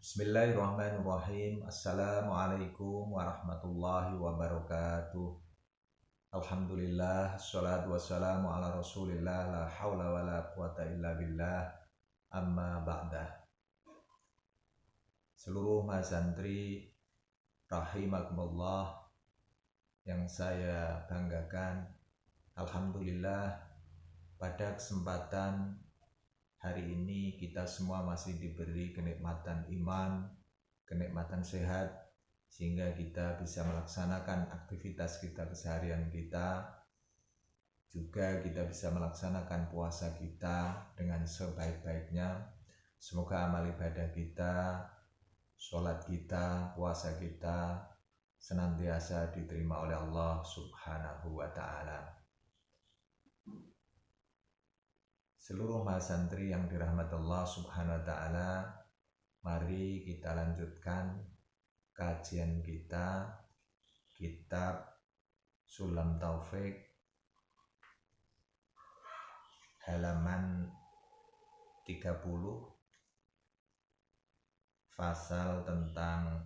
Bismillahirrahmanirrahim. Assalamualaikum warahmatullahi wabarakatuh. Alhamdulillah, assalatu wassalamu ala rasulillah, la hawla wa la quwata illa billah, amma ba'dah. Seluruh mahasantri rahimakumullah yang saya banggakan, alhamdulillah pada kesempatan hari ini kita semua masih diberi kenikmatan iman, kenikmatan sehat, sehingga kita bisa melaksanakan aktivitas kita keseharian kita. Juga kita bisa melaksanakan puasa kita dengan sebaik-baiknya. Semoga amal ibadah kita, sholat kita, puasa kita senantiasa diterima oleh Allah Subhanahu wa Ta'ala. Seluruh mahasantri yang dirahmati Allah Subhanahu wa Ta'ala, mari kita lanjutkan kajian kita kitab Sulam Taufik halaman 30, pasal tentang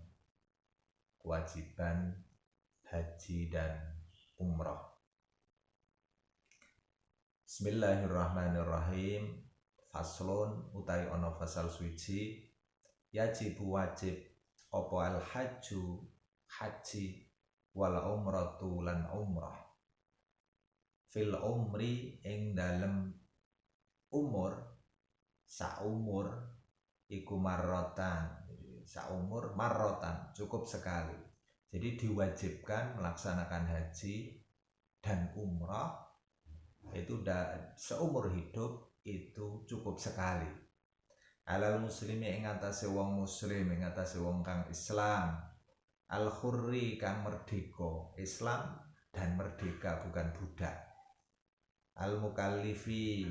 kewajiban haji dan umroh. Bismillahirrahmanirrahim. Faslun utai ono fasal suci, yajibu wajib opo al haju haji wal umratu lan umrah fil umri ing dalem umur saumur iku marrotan, saumur marrotan cukup sekali. Jadi diwajibkan melaksanakan haji dan umrah itu seumur hidup itu cukup sekali. Alal muslimi ing atase wong muslim, ing atase wong kang Islam, al khurri kang merdeka, Islam dan merdeka bukan budak, al mukallifi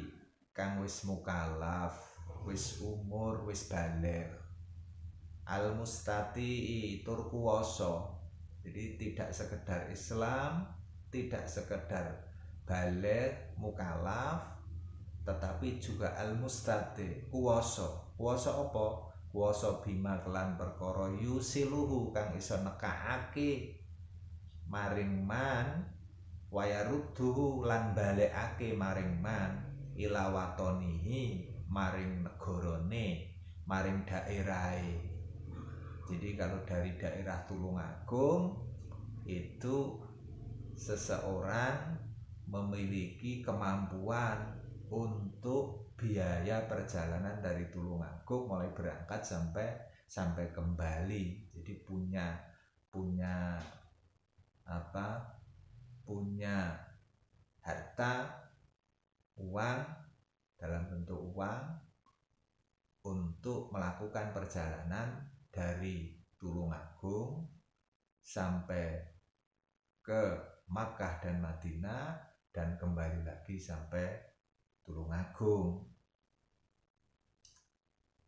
kang wis mukallaf, wis umur, wis baligh, al mustati tur kuwasa. Jadi tidak sekedar Islam, tidak sekedar baligh mukallaf, tetapi juga al-mustati kuwasa. Kuwasa apa? Kuwasa bima kelan perkara yusiluhu kang iso nekakake maring man, wayarudduhu lan balekake maring man ila watonihi maring negarane, maring daerahe. Jadi kalau dari daerah Tulungagung itu seseorang memiliki kemampuan untuk biaya perjalanan dari Tulungagung mulai berangkat sampai kembali. Jadi punya harta, uang dalam bentuk uang untuk melakukan perjalanan dari Tulungagung sampai ke Makkah dan Madinah dan kembali lagi sampai Tulungagung.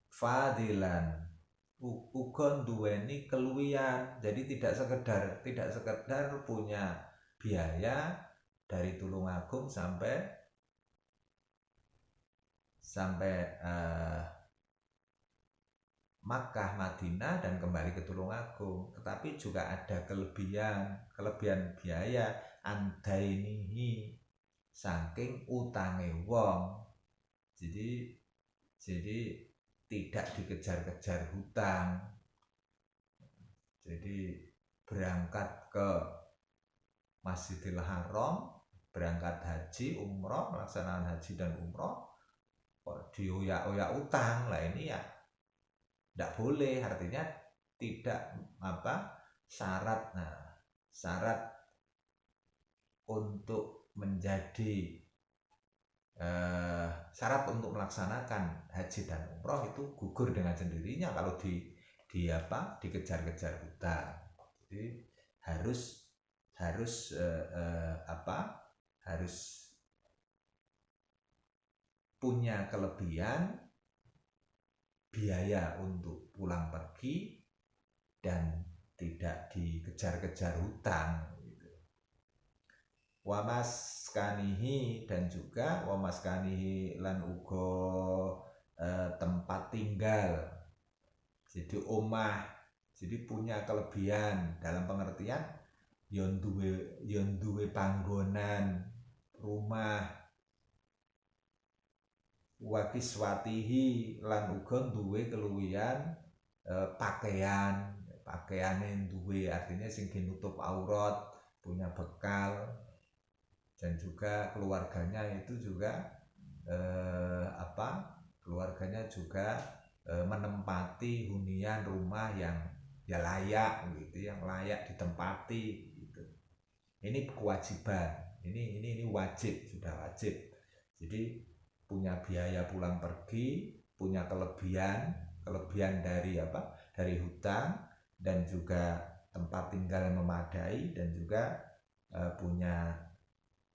Fadilan uga duweni keluwihan. Jadi tidak sekedar punya biaya dari Tulungagung sampai Makkah, Madinah dan kembali ke Tulungagung, tetapi juga ada kelebihan biaya andainihi saking utange wong. Jadi tidak dikejar-kejar hutang. Jadi berangkat ke Masjidil Haram, berangkat haji, umroh, melaksanakan haji dan umroh, kok dioyak-oyak utang lah, ini ya tidak boleh. Artinya tidak syarat. Nah, syarat untuk menjadi syarat untuk melaksanakan haji dan umroh itu gugur dengan sendirinya kalau dikejar-kejar hutang. Jadi harus punya kelebihan biaya untuk pulang pergi dan tidak dikejar-kejar hutang. Wamaskanihi dan juga wamaskanihi lan uga tempat tinggal Jadi omah, jadi punya kelebihan dalam pengertian yon duwe panggonan rumah, wakiswatihi lan uga duwe keluwihan pakaiane duwe, artinya sing nutup aurat, punya bekal, dan juga keluarganya itu juga keluarganya juga menempati hunian rumah yang ya layak gitu, yang layak ditempati gitu. Ini kewajiban, ini wajib, sudah wajib. Jadi punya biaya pulang pergi, punya kelebihan dari dari hutang, dan juga tempat tinggal yang memadai, dan juga punya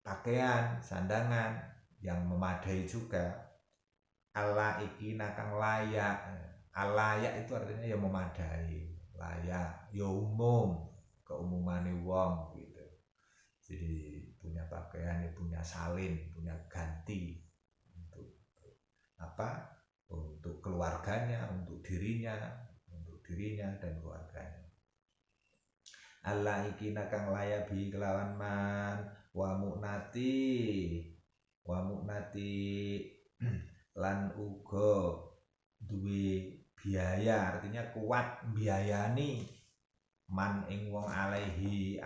pakaian sandangan yang memadai juga. Allah iki nakang layak, layak itu artinya yang memadai, layak, ya umum, keumumane wong gitu. Jadi punya pakaian, punya salin, punya ganti untuk untuk keluarganya, untuk dirinya dan keluarganya. Allah iki nakang layak bi kelawan man wa mu'nati lan uga duwe biaya, artinya kuat biayani man ing wong alaihi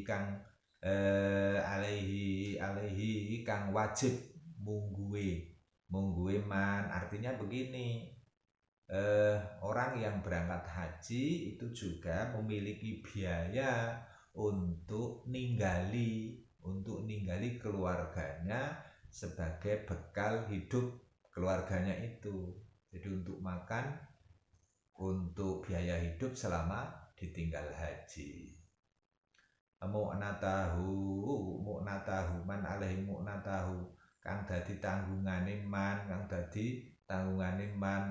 kang alaihi kang wajib mungguwe man, artinya begini, orang yang berangkat haji itu juga memiliki biaya untuk ninggali keluarganya sebagai bekal hidup keluarganya itu. Jadi untuk makan, untuk biaya hidup selama ditinggal haji. Mu'natahu man alaihi mu'natahu kang dadi tanggungane man,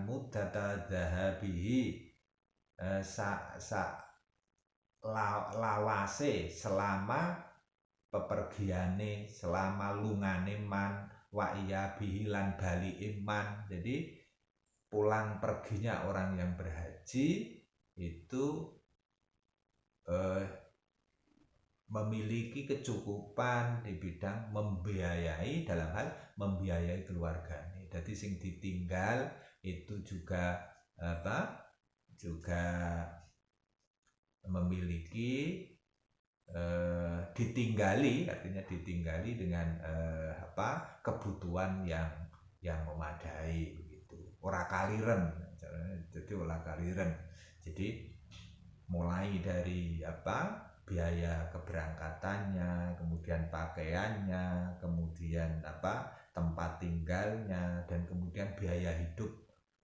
muddata dhahabihi lawase selama pepergiane, selama lungane man, wa iya bihi lan bali iman. Jadi pulang perginya orang yang berhaji itu memiliki kecukupan di bidang membiayai, dalam hal membiayai keluarganya. Jadi sing ditinggal itu juga memiliki ditinggali, artinya ditinggali dengan kebutuhan yang memadai begitu. Ora kaliren, jadi ora kaliren. Jadi mulai dari biaya keberangkatannya, kemudian pakaiannya, kemudian tempat tinggalnya, dan kemudian biaya hidup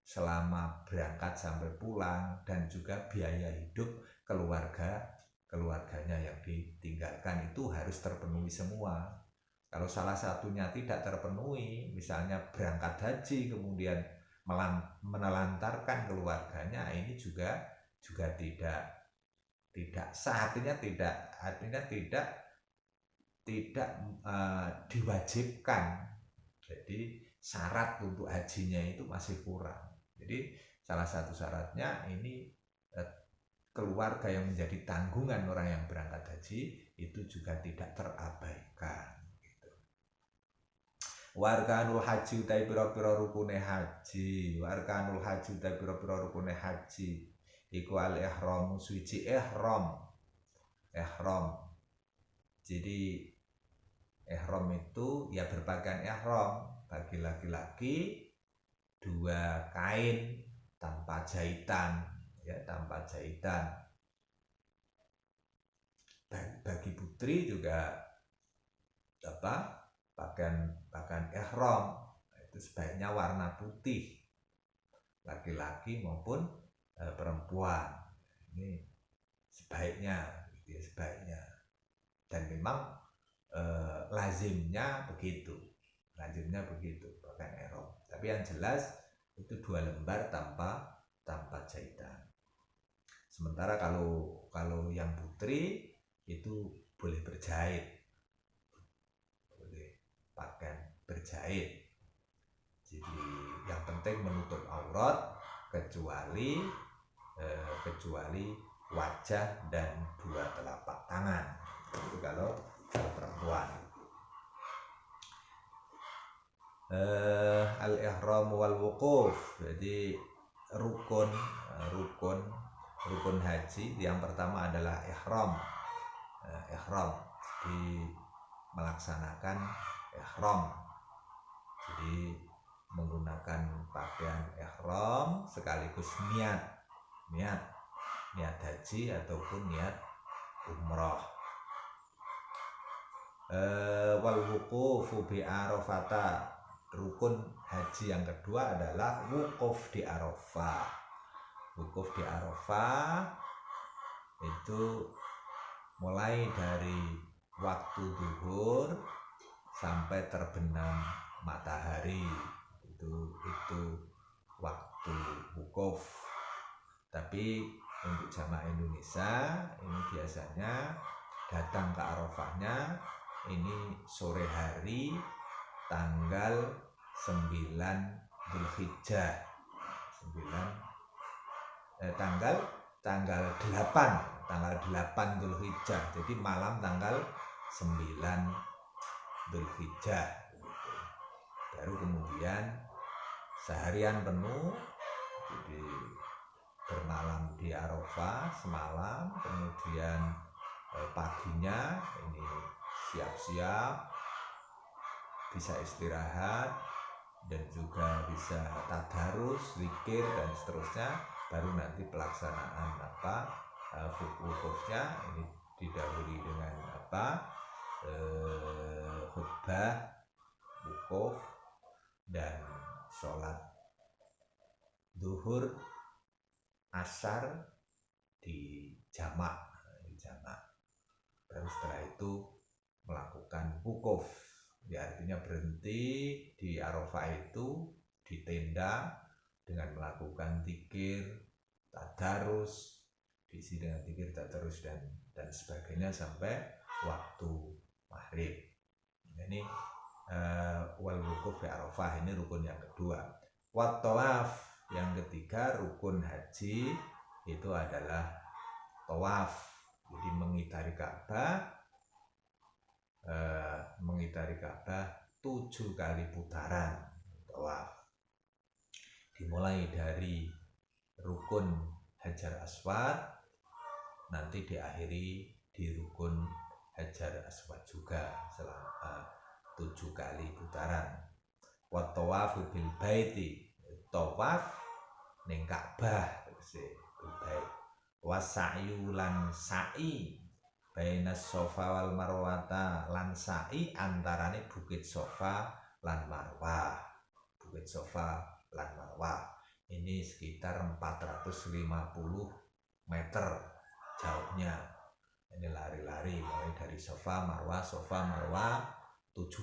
selama berangkat sampai pulang, dan juga biaya hidup keluarganya yang ditinggalkan itu harus terpenuhi semua. Kalau salah satunya tidak terpenuhi, misalnya berangkat haji kemudian menelantarkan keluarganya, ini juga tidak sah, artinya tidak diwajibkan. Jadi syarat untuk hajinya itu masih kurang. Jadi salah satu syaratnya ini keluarga yang menjadi tanggungan orang yang berangkat haji itu juga tidak terabaikan. Warkanul haji utai pira-pira rukune haji. Warkanul haji utai pira-pira rukune haji iku al ihram, suci ihram. Jadi ihram itu ya berpakaian ihram. Bagi laki-laki 2 kain tanpa jahitan, ya, tanpa jahitan. Bagi putri juga pakaian ihram itu sebaiknya warna putih, laki-laki maupun perempuan. Ini sebaiknya, dan memang lazimnya begitu pakaian ihram. Tapi yang jelas itu 2 lembar tanpa jahitan. Sementara kalau yang putri itu boleh berjahit, boleh pakaian berjahit. Jadi yang penting menutup aurat, kecuali kecuali wajah dan dua telapak tangan. Itu kalau perempuan. Al-ihram wal wukuf. Jadi rukun haji yang pertama adalah ihram. Ihram di melaksanakan ihram. Jadi menggunakan pakaian ihram sekaligus niat haji ataupun niat umrah. Wal wuqufu bi Arafata. Rukun haji yang kedua adalah wukuf di Arafah. Wukuf di Arafah itu mulai dari waktu zuhur sampai terbenam matahari. Itu waktu wukuf. Tapi untuk jamaah Indonesia ini biasanya datang ke Arafahnya ini sore hari tanggal 9 Dzulhijjah. Tanggal 8 Dzulhijjah. Jadi malam tanggal 9 Dzulhijjah. Baru kemudian seharian penuh, jadi bermalam di Arafah semalam, kemudian paginya ini siap-siap, bisa istirahat dan juga bisa tadarus, zikir dan seterusnya. Baru nanti pelaksanaan wukufnya ini didahului dengan khutbah wukuf dan sholat zuhur asar di jamak. Baru setelah itu melakukan wukuf. Ya, artinya berhenti di Arafah itu di tenda dengan melakukan zikir, tadarus, diisi dengan zikir, tadarus dan sebagainya sampai waktu maghrib. Ini wal wukuf di Arafah, ini rukun yang kedua. Wat tawaf yang ketiga, rukun haji itu adalah tawaf. Jadi mengitari Ka'bah 7 kali putaran tawaf. Dimulai dari rukun Hajar Aswad, nanti diakhiri di rukun Hajar Aswad juga selama 7 kali putaran. Wa tawafu bil baiti, tawaf ning Ka'bah tegese bil bait. Wa sa'yu lan sa'i baina Safa wal Marwata, lan sa'i antarane Bukit Safa lan Marwah. Bukit Safa lan Marwah ini sekitar 450 meter jauhnya. Ini lari-lari mulai dari Safa Marwah 7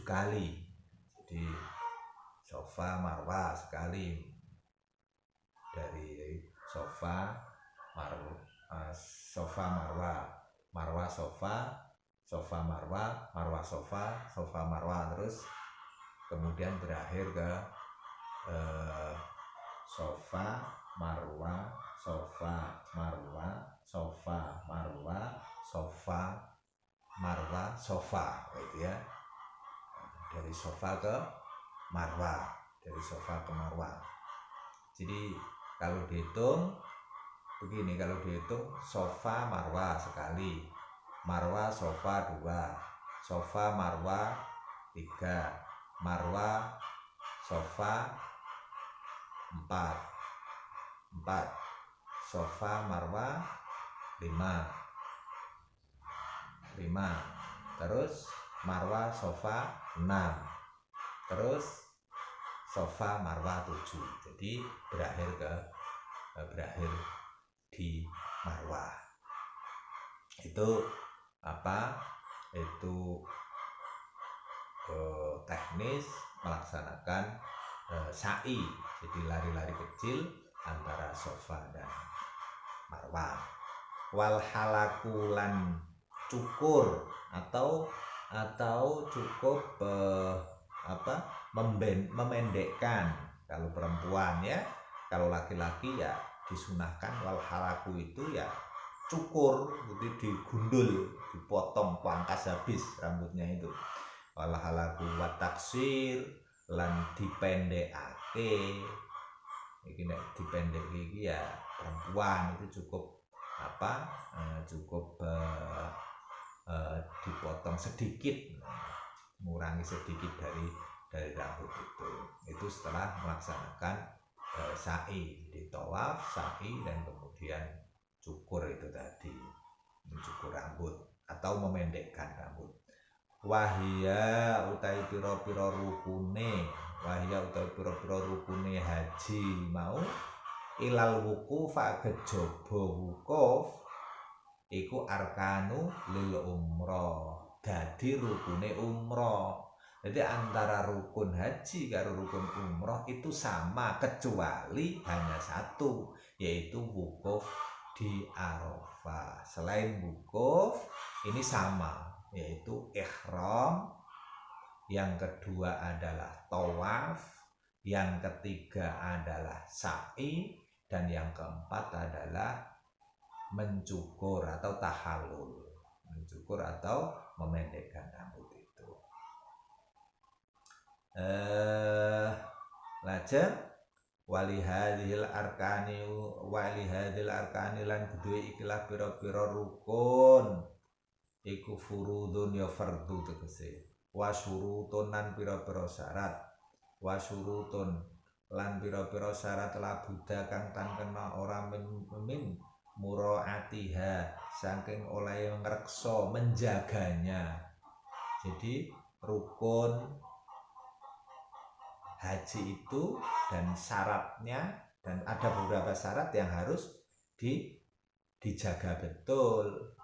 kali. Jadi Safa Marwah sekali, dari Safa Marwah, Marwah Safa, Safa Marwah, Marwah Safa, Safa Marwah, terus kemudian berakhir ke Safa Marwah, Safa Marwah, Safa Marwah, Safa Marwah, Safa, gitu ya. Dari Safa ke Marwah, dari Safa ke Marwah. Jadi kalau dihitung begini, kalau dihitung Safa Marwah sekali, Marwah Safa 2, Safa Marwah 3, Marwah Safa 4, Safa Marwah 5, terus Marwah Safa 6, terus Safa Marwah 7. Jadi berakhir di Marwah. Itu teknis melaksanakan sa'i, jadi lari-lari kecil antara Safa dan Marwah. Wal halakulan cukur atau cukup memendekkan kalau perempuan ya. Kalau laki-laki ya disunahkan wal halaku itu ya cukur, jadi digundul, dipotong, pangkas habis rambutnya itu. Wal halaku wa taksir lan dipendekake. Iki nek dipendek iki ya perempuan itu cukup dipotong sedikit, mengurangi sedikit dari rambut itu setelah melaksanakan sa'i, di tawaf, sa'i, dan kemudian cukur itu tadi, mencukur rambut atau memendekkan rambut. Wahia utai piro-piro rukune, haji mau ilal wukuf kejaba wukuf iku arkanu lil umroh, dadi rukune umroh. Jadi antara rukun haji karo rukun umroh itu sama, kecuali hanya satu, yaitu wukuf di Arafah. Selain wukuf ini sama, yaitu ihram, yang kedua adalah tawaf, yang ketiga adalah sa'i, dan yang keempat adalah mencukur atau tahallul, mencukur atau memendekkan rambut itu. Lajeng wali hadhil arkani lan kedue ikilah pira-pira rukun iku furudun ya fardhu tegese, wa syurutun lan pira-pira syarat, wa syurutun lan pira-pira syarat labuda kang tan kena ora min muraatiha saking oleh ngreksa menjaganya. Jadi rukun haji itu dan syaratnya, dan ada beberapa syarat yang harus dijaga betul.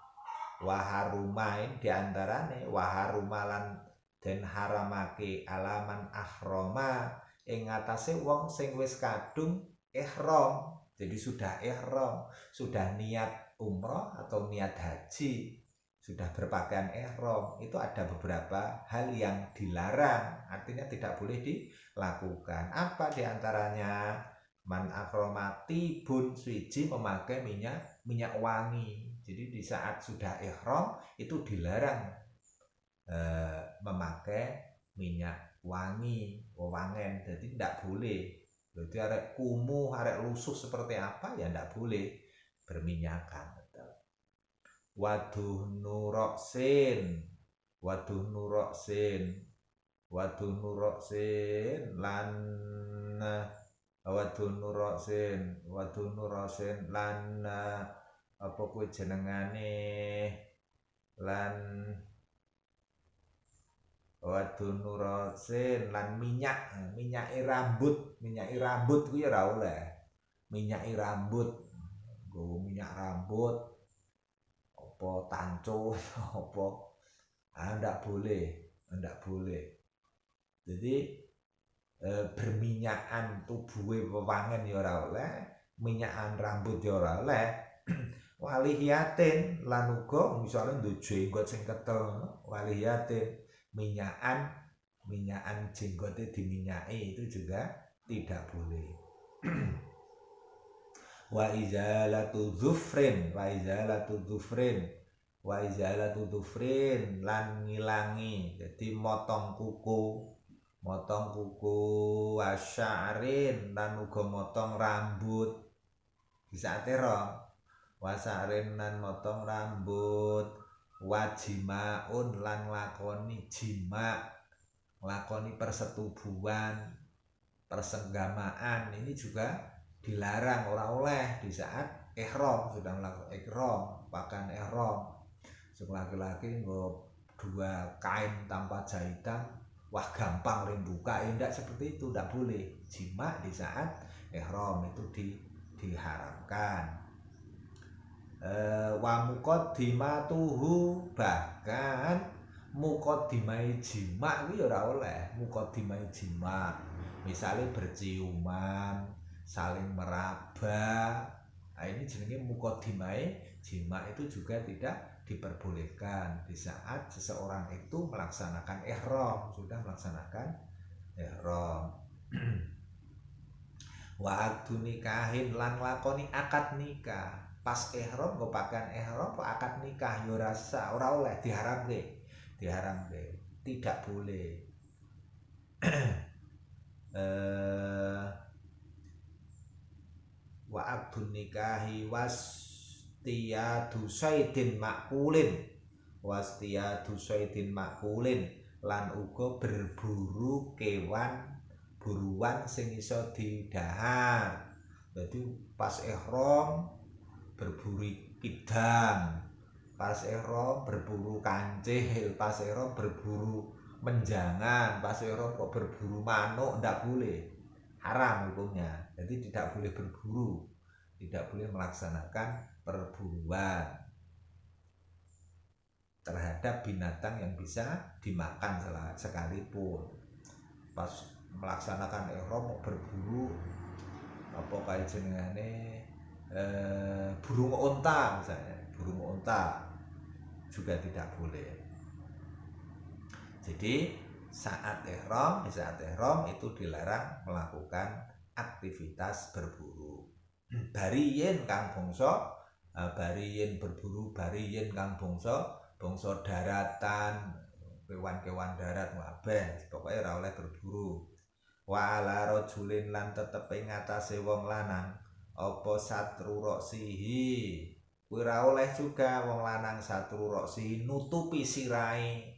Waharumain diantarane waharumalan dan haramake alaman ahroma ing atase wong sing wis kadung ihram. Jadi sudah ihram, sudah niat umroh atau niat haji, sudah berpakaian ihram, itu ada beberapa hal yang dilarang, artinya tidak boleh dilakukan. Apa diantaranya? Man akromati bun suci, memakai minyak wangi. Jadi di saat sudah ihram itu dilarang memakai minyak wangi, wewangen, jadi tidak boleh. Jadi arek kumuh, arek lusuh seperti apa ya tidak boleh berminyakan. Waduh nuroksin lan apa kuwi jenengane, lan waduh nuroksin lan minyaki rambut kuwi ora oleh. Minyaki rambut, nggo minyak rambut apa tanco apa ndak boleh. Jadi berminyakan tubuhe wewangen ya ora oleh, minyakan rambut ya ora oleh. Walihiyatin lan uga misalnya nduk jenggot sing ketel, walihiyatin minyakan jenggotnya diminyaki itu juga tidak boleh. Wa izalatu dzufrin lan ngilangi, jadi motong kuku wasya'rin lan uga motong rambut di saat ihram. Wasya'rin lan motong rambut, wajimaun lan nglakoni jima, nglakoni persetubuhan, persenggamaan, ini juga dilarang, ora oleh di saat ihram, sudah melakukan ihram, pakaian ihram. Sing laki-laki nggo dua kain tanpa jahitan, wah gampang buka, tidak seperti itu, tidak boleh. Jima di saat ihram itu diharamkan. Wa muqaddimatuhu, bahkan muqaddimai jima kuwi ora oleh. Muqaddimai jima misalnya berciuman, saling meraba, nah ini jenenge muqaddimai jima, itu juga tidak diperbolehkan di saat seseorang itu melaksanakan ihram, sudah melaksanakan ihram. Wa akdu nikahin lan lakoni akad nikah. Pas ihram nggo pakaian ihram kok akad nikah yo ora oleh diharamke. Tidak boleh. Wa abdun nikahi wastiyadu saidin makulin lan uga berburu kewan buruan sing iso didhahar. Dadi pas ihram berburu kidang, pas ihram berburu kancil, pas ihram berburu menjangan, pas ihram kok berburu manuk, ndak boleh, haram hukumnya. Jadi tidak boleh berburu, tidak boleh melaksanakan perburuan terhadap binatang yang bisa dimakan sekalipun. Pas melaksanakan ihram mau berburu apa kayak jenengane burung unta misalnya, burung unta juga tidak boleh. Jadi saat ihram itu dilarang melakukan aktivitas berburu. Bariyen kang bangsa berburu, bariyen kang bangsa daratan, kewan-kewan darat kabeh, pokoke ora oleh berburu. Wa ala rajulin lan tetep ing ngatasé wong lanang apa satru roksihi, kuwi ora oleh juga wong lanang satru roksihi nutupi sirahe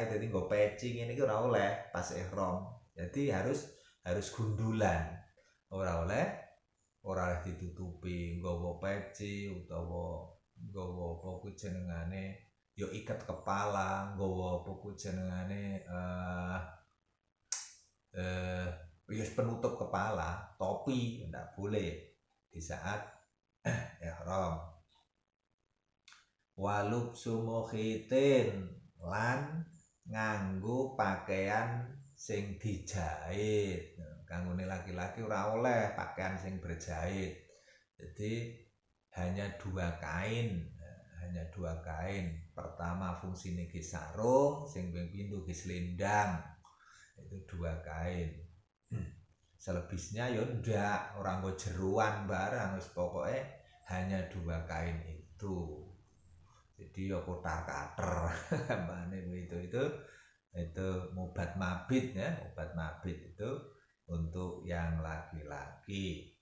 dadi nggo peci ngene iki ora oleh pas ihram. Jadi harus gundulan, ora oleh ditutupi nggawa peci utawa nggawa apa kuwi jenengane ya iket kepala, nggawa apa kuwi jenengane penutup kepala, topi, tidak boleh di saat ihram. Walub sumukhitin lan nganggo pakaian sing dijahit. Kanggone laki-laki ora oleh pakaian sing berjahit. Jadi hanya dua kain. Pertama fungsine ki sarung, sing ping pindho ki selendang. Itu dua kain. Selebihnya ya ndak, orang nggo jeruan barang, wis pokoke hanya dua kain itu. Jadi ya kotar-kater mbane itu mubat mabit ya, itu untuk yang laki-laki.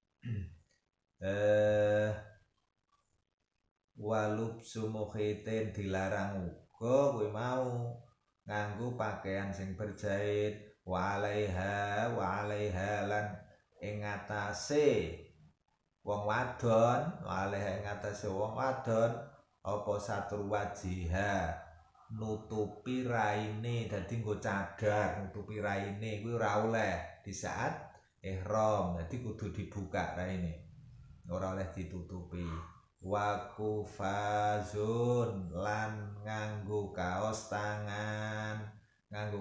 Walub sumukhitin dilarang uga kuwi mau nganggo pakaian sing berjahit. Wa alaiha lan ing ngatasé wong wadon, apa satru wajiha nutupi raine, dadi nggo cadar nutupi raine kuwi ora oleh di saat ihram. Dadi kudu dibuka raine, ora oleh ditutupi. Wa kufazun lan nganggo kaos tangan itu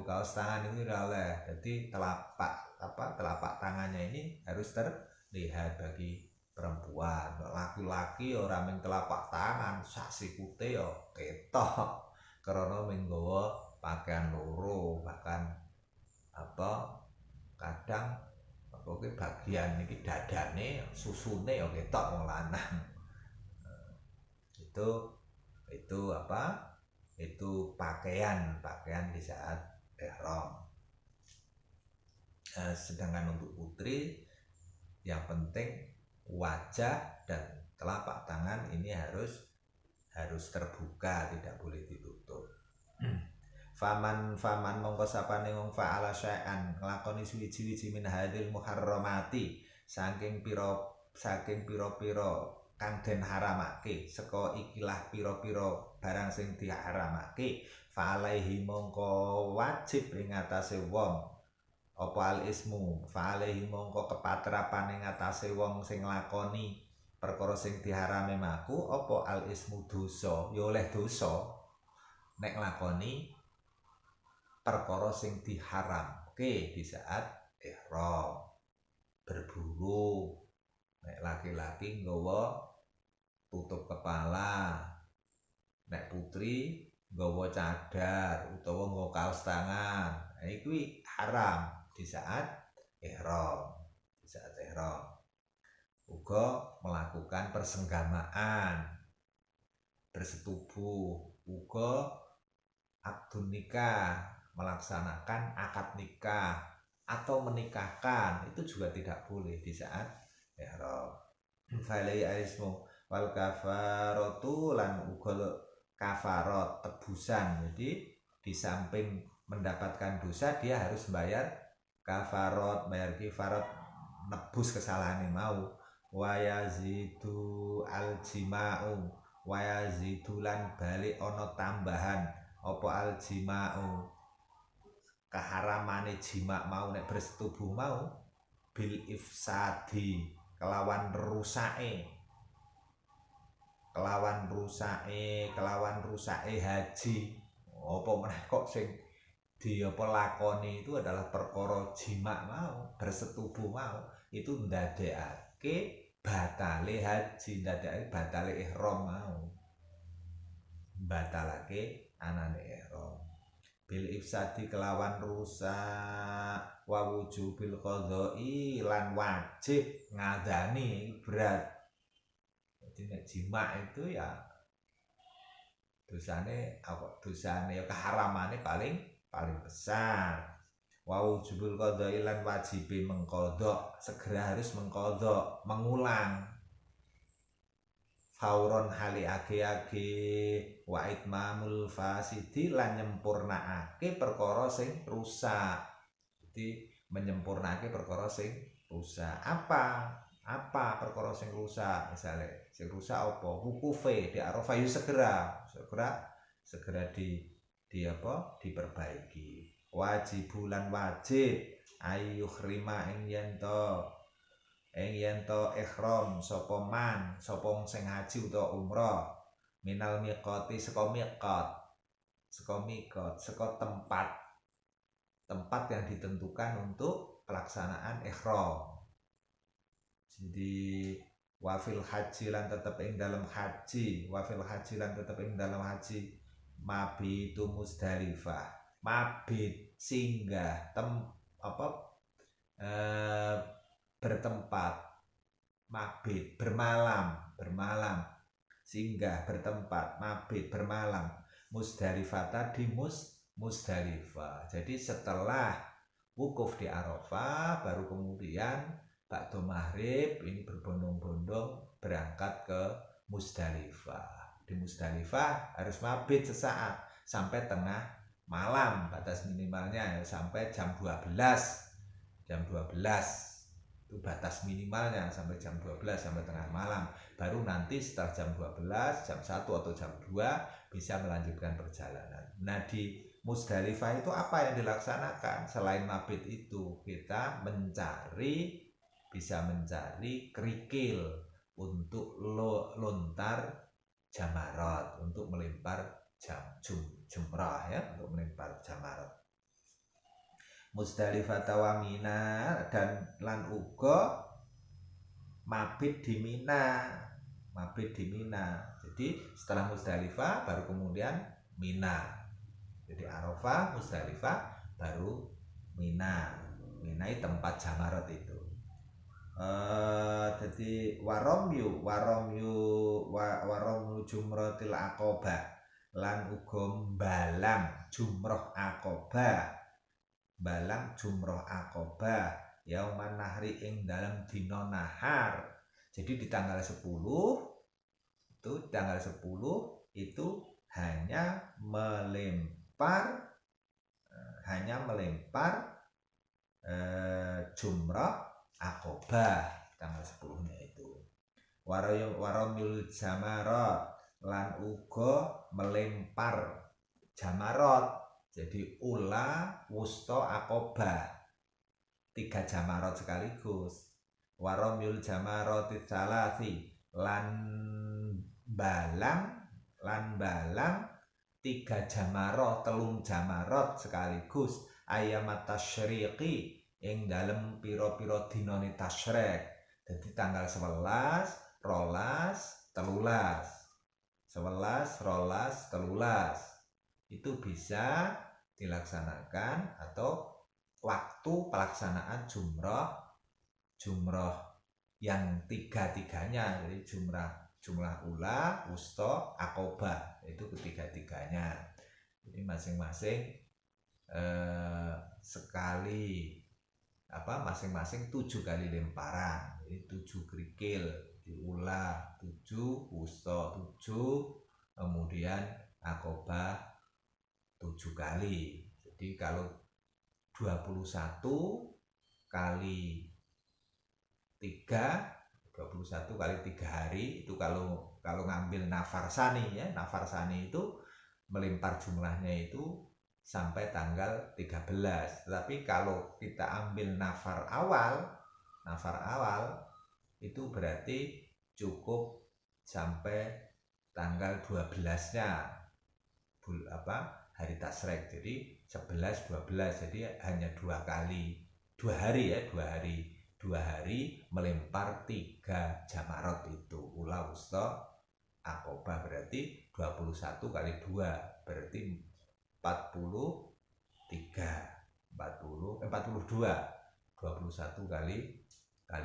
ora oleh. Jadi telapak tangannya ini harus terlihat bagi perempuan. Laki-laki ora mung telapak tangan, sak sikute ya ketok. Karena mung nggawa pakaian loro, bahkan kadang bagian iki dadane, susune ya ketok wong lanang. Itu pakaian di saat ihram. Sedangkan untuk putri yang penting wajah dan telapak tangan ini harus terbuka, tidak boleh ditutup. Faman mongko sapane wong fa'ala syai'an nglakoni suwi-wiji min hadil muharramati saking pira-pira kang den haramake, saka ikilah pira-pira barang sing diharamake. Fa'alaihi mongko wajib ing atase wong apa al ismu, fa'alaihi mongko kepatrapan ing atase wong sing lakoni perkara sing diharame maku apa al ismu dosa, ya oleh dosa nek nglakoni perkara sing diharamke di saat ihram. Berburu, nek laki-laki nggawa tutup kepala, nek putri nggawa cadar utawa nggawa kaos tangan. Iku haram di saat ihram. di saat ihram. Uga melakukan persenggamaan, bersetubuh, uga akdun nikah, melaksanakan akad nikah atau menikahkan, itu juga tidak boleh di saat ihram. Falai aismu wal kafaratu lan uga kafarat, tebusan. Jadi di samping mendapatkan dosa dia harus bayar kafarat, bayar kifarat, nebus kesalahan mau. Wa yazidu al jima'u, wa yazidu lan balik ono tambahan apa al jima'u, keharamane jima mau nek bersetubuh mau, bil ifsadi, kelawan rusake haji. Apa meneh kok sing dilakoni itu adalah perkara jima mau, bersetubuh mau, itu ndadekake batale haji, ndadekake batale ihram mau, batalake anane ihram. Bil ifsadi kelawan rusak, wa wujubil qadha'i lan wajib ngadani, berat. Jadi nek jima itu ya dosane ya keharamane paling besar. Wa wujubul qadha'i lan wajibe mengqadha, segera harus mengqadha, mengulang. Fauron hali age-age, wa itmamul fasidi lan nyempurnaake perkara sing rusak. Jadi menyempurnake perkara sing rusak. Apa perkara sing rusak? Misalnya sing rusak apa? Wukufe di Arafah, segera diperbaiki. Wajibulan wajib ayyuhrima ing yento ihram sapa man, sapa sing haji utawa umrah, minal miqati saka tempat yang ditentukan untuk pelaksanaan ihram. Jadi wafil haji lan tetep ing dalam haji, mabitu Musdalifah, mabit singgah bertempat, mabit bermalam, singgah bertempat, mabit bermalam, Musdalifah tadi Musdalifah. Jadi setelah wukuf di Arafah baru kemudian ba'da maghrib ini berbondong-bondong berangkat ke Musdalifah. Di Musdalifah harus mabit sesaat sampai tengah malam, batas minimalnya sampai jam 12 itu batas minimalnya, sampai jam 12 sampai tengah malam. Baru nanti setelah jam 12, jam 1 atau jam 2 bisa melanjutkan perjalanan. Nah di Musdalifah itu apa yang dilaksanakan? Selain mabit itu kita bisa mencari kerikil untuk lontar jamarat, untuk melempar jumrah ya, untuk melempar jamarat. Musdalifah wa Mina dan lan uga mabit di Mina. Jadi setelah Musdalifah baru kemudian Mina. Jadi Arafah, Musdalifah, baru Mina. Mina itu tempat jamarat itu. Jadi waromyu jumratil aqobah lan uga balang jumroh aqobah yauman nahri ing dalam dina nahar. Jadi di tanggal 10 itu hanya melempar jumrah aqobah tanggal 10-nya itu. Waramil jamarat lan uga melempar jamarat. Jadi ula, wusta, aqobah, 3 jamarat sekaligus. Waramil jamarat salasi lan balang 3 jamarat, 3 jamarat sekaligus. Ayamat tasyriqi ing dalem pira-pira dinane tasyrik. Dadi tanggal 11, 12, 13 itu bisa dilaksanakan, atau waktu pelaksanaan jumrah jumroh yang tiga-tiganya, jadi jumlah ula, wusta, akobah, itu ketiga-tiganya. Jadi masing-masing sekali masing-masing 7 kali lemparan, jadi 7 kerikil di ula 7, wusta 7, kemudian akobah 7 kali. Jadi kalau 21 kali 3, 21 kali 3 hari itu kalau ngambil nafar sani ya, nafar sani itu melempar jumlahnya itu sampai tanggal 13. Tapi kalau kita ambil nafar awal itu berarti cukup sampai tanggal 12-nya hari tasrek. Jadi 11 12, jadi hanya 2 hari melempar 3 jamarot itu ula, wusta, akobah, berarti 21 kali 2 berarti 42 21 kali 2.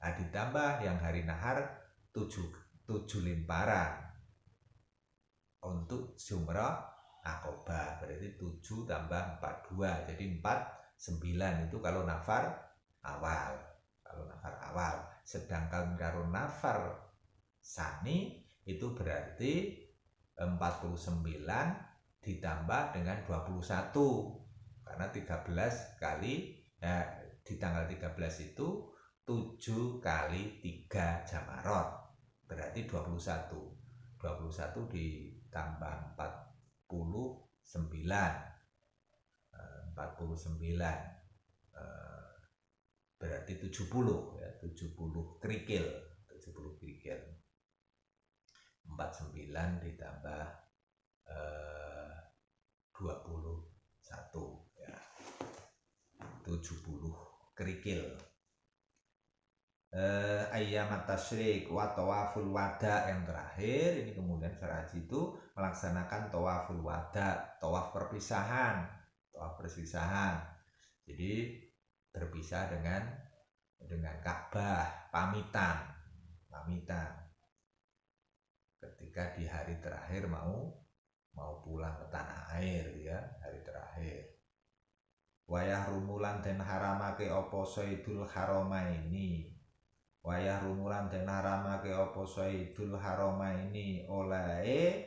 Nah, ditambah yang hari nahar 7 lemparan untuk jumrah akobah, berarti 7 tambah 42 jadi 49 itu kalau nafar awal. Sedangkan kalau nafar sani itu berarti 49 ditambah dengan 21, karena 13 kali di tanggal 13 itu 7 kali 3 jamarot berarti 21 ditambah 49 berarti 70 ya, 70 kerikil 49 ditambah 21 ya, 70 kerikil. Ayyamat tasyrik wa tawaful wada yang terakhir ini, kemudian Syarah itu melaksanakan tawaful wada, tawaf perpisahan. Jadi berpisah dengan Ka'bah, pamitan ketika di hari terakhir mau pulang ke tanah air ya, hari terakhir. Wayah rumulan den haramake apa saidul haramaini. Wayah rumulan den haramake apa saidul haramaini oleh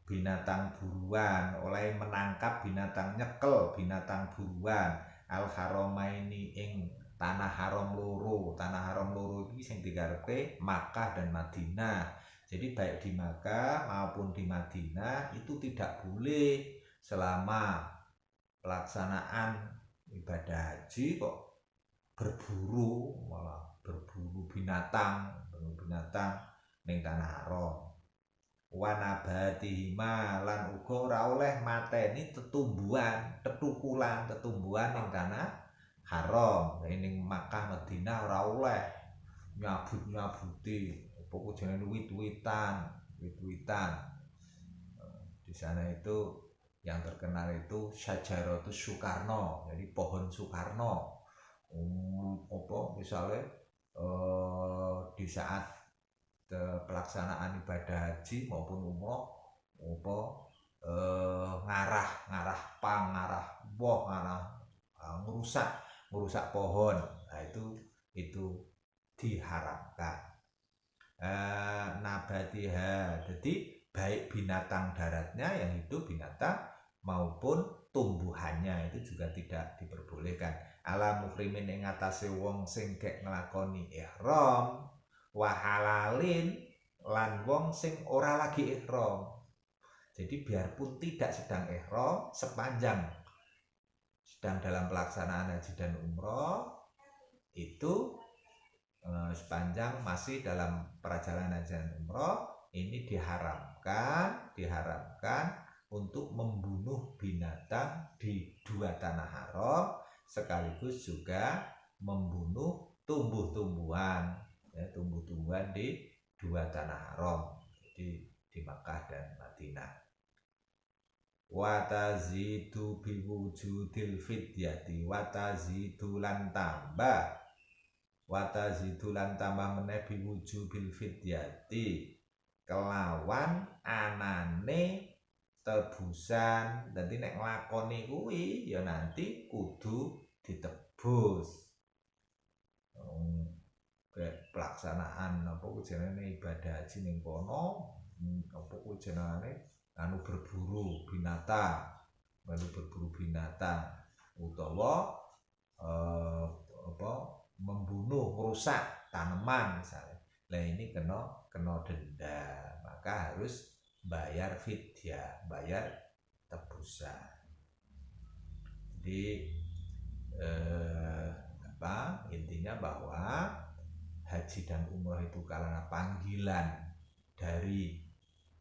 binatang buruan, oleh menangkap binatang nyekel, binatang buruan al haramaini ing tanah haram loro. Tanah haram loro iki sing digarepe Makkah dan Madinah. Jadi baik di Makkah maupun di Madinah itu tidak boleh selama pelaksanaan ibadah haji kok berburu binatang ning tanah haram. Wa nabatihima lan uga ora oleh mateni tetumbuhan ning tanah haram. Ning Makkah Madinah ora oleh nyabuti pokoknya wit-witan. Di sana itu yang terkenal itu Syajaratus Soekarno, jadi pohon Soekarno. Misalnya di saat pelaksanaan ibadah haji maupun umroh ngarah ngerusak pohon. Nah, itu diharamkan. Nabatiha, jadi baik binatang daratnya yang hidup binatang maupun tumbuhannya itu juga tidak diperbolehkan. Ala muhrimin ing atase wong sing gek nglakoni ihram, wa halalin lan wong sing ora lagi ihram. Jadi biarpun tidak sedang ihram, sepanjang sedang dalam pelaksanaan haji dan umroh itu sepanjang masih dalam perjalanan haji dan umroh ini diharamkan untuk membunuh binatang di 2 tanah haram, sekaligus juga membunuh tumbuh-tumbuhan di 2 tanah haram, jadi di Makkah dan Madinah. watazidu biwujudil fidyati watazidu lan tambah meneh biwujubil fidyati kelawan anane tebusan. Dadi nek nglakoni kuwi ya nanti kudu ditebus. Pelaksanaan apa jenenge ibadah haji ning kono apa kuwi jenenge anu berburu binatang utawa apa membunuh merusak tanaman misalnya. Lah ini kena denda, maka harus bayar fidyah, bayar tebusan. Jadi intinya bahwa haji dan umroh itu karena panggilan dari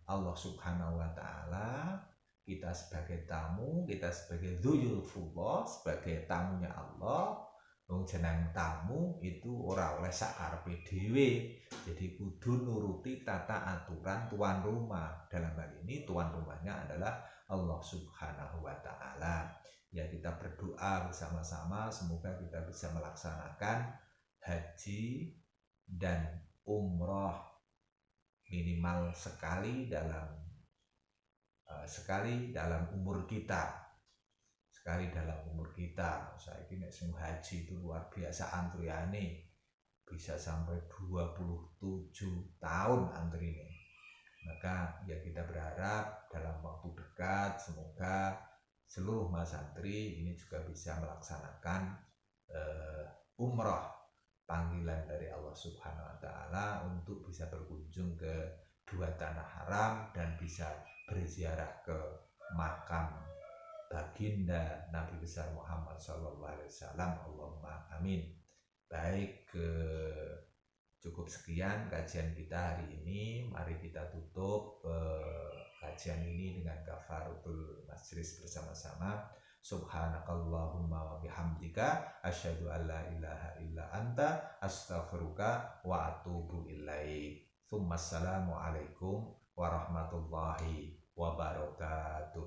Allah Subhanahu wa Ta'ala. Kita sebagai tamu, kita sebagai dzuyufullah, sebagai tamunya Allah. Wong jeneng tamu itu ora oleh sakarepe dhewe. Jadi kudu nuruti tata aturan tuan rumah. Dalam hal ini tuan rumahnya adalah Allah Subhanahu wa Ta'ala. Ya, kita berdoa bersama-sama semoga kita bisa melaksanakan haji dan umroh minimal sekali dalam umur kita. Saiki nek sing haji itu luar biasa antriane, bisa sampai 27 tahun antrine. Maka ya kita berharap dalam waktu dekat semoga seluruh mas santri ini juga bisa melaksanakan umroh panggilan dari Allah Subhanahu wa Ta'ala untuk bisa berkunjung ke dua tanah haram dan bisa berziarah ke makam baginda Nabi besar Muhammad SAW. Allahumma amin. Baik, cukup sekian kajian kita hari ini. Mari kita tutup kajian ini dengan kafaratul majlis bersama-sama. Subhanakallahumma wa bihamdika asyhadu an la ilaha illa anta astaghfiruka wa atubu ilaik. Assalamualaikum warahmatullahi wabarakatuh.